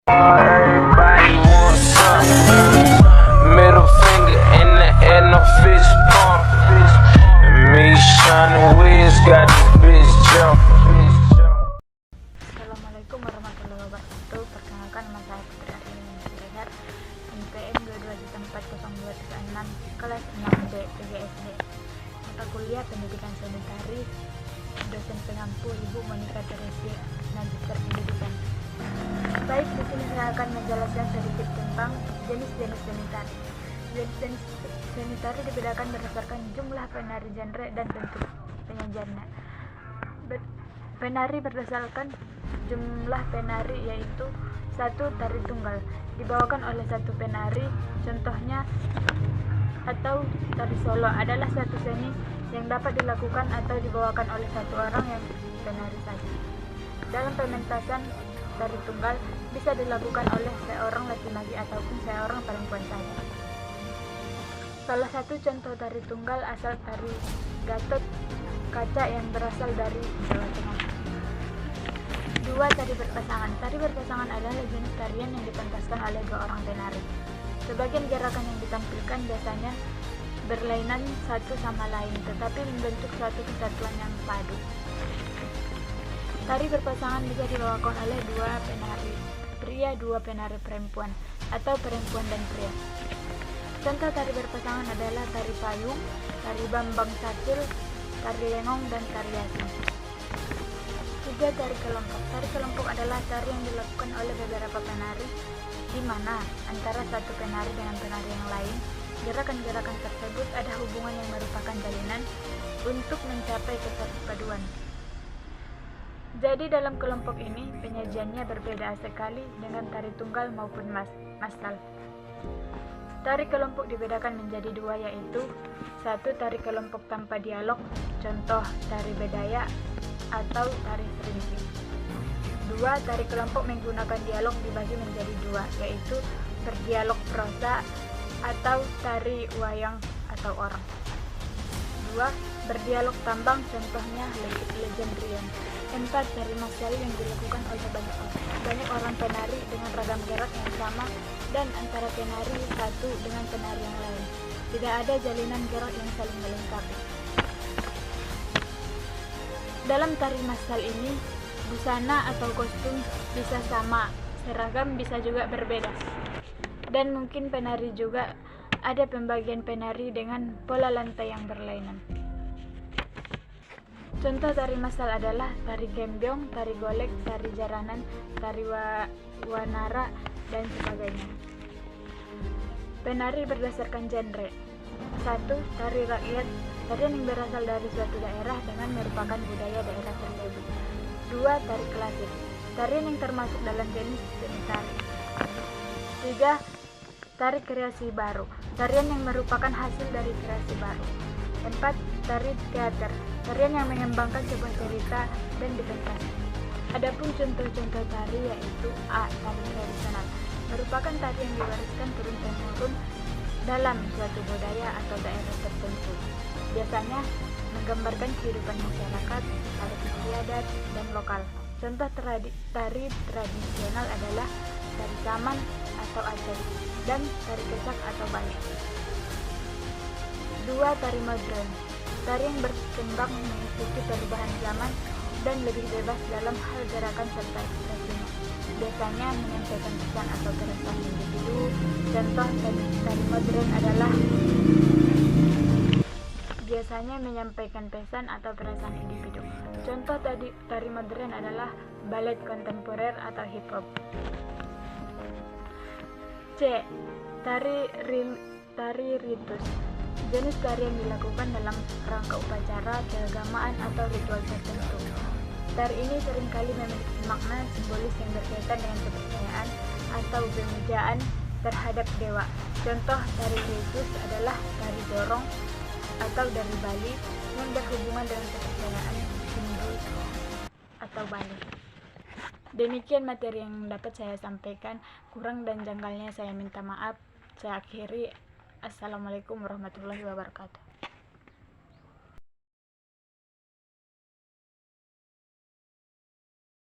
Everybody wants some. Middle finger in the air, no fist pump. Me, Sean Wiz, got this bitch jump. Assalamualaikum warahmatullahi wabarakatuh. Perkenalkan, nama saya Putri Aryani Siregar, NPM 22740236, kelas 6B PGSD. Mata kuliah Pendidikan Sanitari, dosen pengampu Ibu Monica Teresia, Magister Pendidikan. Baik, di sini saya akan menjelaskan sedikit tentang jenis-jenis sanitari. Jenis-jenis sanitari dibedakan berdasarkan jumlah penari genre dan bentuk penyajiannya. Penari berdasarkan jumlah penari, yaitu 1. Tari tunggal dibawakan oleh satu penari, contohnya atau tari solo adalah suatu seni yang dapat dilakukan atau dibawakan oleh satu orang yang penari saja. Dalam pementasan tari tunggal bisa dilakukan oleh seorang laki-laki ataupun seorang perempuan saja. Salah satu contoh tari tunggal asal tari Gatot Kaca yang berasal dari Jawa Tengah. 2. Tari berpasangan. Tari berpasangan adalah jenis tarian yang dipentaskan oleh dua orang penari. Sebagian gerakan yang ditampilkan biasanya berlainan satu sama lain, tetapi membentuk suatu kesatuan yang padu. Tari berpasangan bisa dibawakan oleh dua penari pria, dua penari perempuan, atau perempuan dan pria. Contoh tari berpasangan adalah tari payung, tari Bambang Satil, tari lenong, dan tari yasin. 3. Tari kelompok. Tari kelompok adalah tari yang dilakukan oleh beberapa penari, di mana antara satu penari dengan penari yang lain, gerakan-gerakan tersebut ada hubungan yang merupakan jalinan untuk mencapai keterpaduan. Jadi dalam kelompok ini penyajiannya berbeda sekali dengan tari tunggal maupun massal. Tari kelompok dibedakan menjadi dua, yaitu 1. Tari kelompok tanpa dialog, contoh tari bedaya atau tari serinci. 2. Tari kelompok menggunakan dialog dibagi menjadi dua, yaitu berdialog prosa atau tari wayang atau orang. 2. Berdialog tambang, contohnya Legend Rian. 4. Tari massal yang dilakukan oleh banyak orang penari dengan ragam gerak yang sama dan antara penari satu dengan penari yang lain. Tidak ada jalinan gerak yang saling melengkapi. Dalam tari massal ini, busana atau kostum bisa sama, seragam bisa juga berbeda. Dan mungkin penari juga ada pembagian penari dengan pola lantai yang berlainan. Contoh tari massal adalah tari gembyong, tari golek, tari jaranan, tari wanara, dan sebagainya. Penari berdasarkan genre. 1. Tari rakyat, tarian yang berasal dari suatu daerah dengan merupakan budaya daerah tersebut. 2. Tari klasik, tarian yang termasuk dalam jenis seni tari. 3. Tari kreasi baru, tarian yang merupakan hasil dari kreasi baru. 4. Tari teater, tarian yang mengembangkan sebuah cerita dan dipentaskan. Adapun contoh-contoh tari yaitu A. Tari tradisional, merupakan tari yang diwariskan turun-temurun dalam suatu budaya atau daerah tertentu. Biasanya menggambarkan kehidupan masyarakat, adat istiadat, dan lokal. Contoh tari tradisional adalah tari saman atau Aceh dan tari kecak atau Bali. 2. Tari modern, tari yang berkembang mengikuti perubahan zaman dan lebih bebas dalam hal gerakan serta ekspresinya. Biasanya menyampaikan pesan atau perasaan individu. Contoh tari modern adalah biasanya menyampaikan pesan atau perasaan individu. Contoh tari modern adalah balet kontemporer atau hip hop. C. Tari ritus, jenis tari yang dilakukan dalam rangka upacara, keagamaan, atau ritual tertentu. Tari ini seringkali memiliki makna simbolis yang berkaitan dengan kepercayaan atau pemujaan terhadap dewa. Contoh tari ritus adalah tari dorong atau dari Bali yang berhubungan dengan kepercayaan Hindu atau Bali. Demikian materi yang dapat saya sampaikan. Kurang dan janggalnya saya minta maaf. Saya akhiri. Assalamualaikum warahmatullahi wabarakatuh.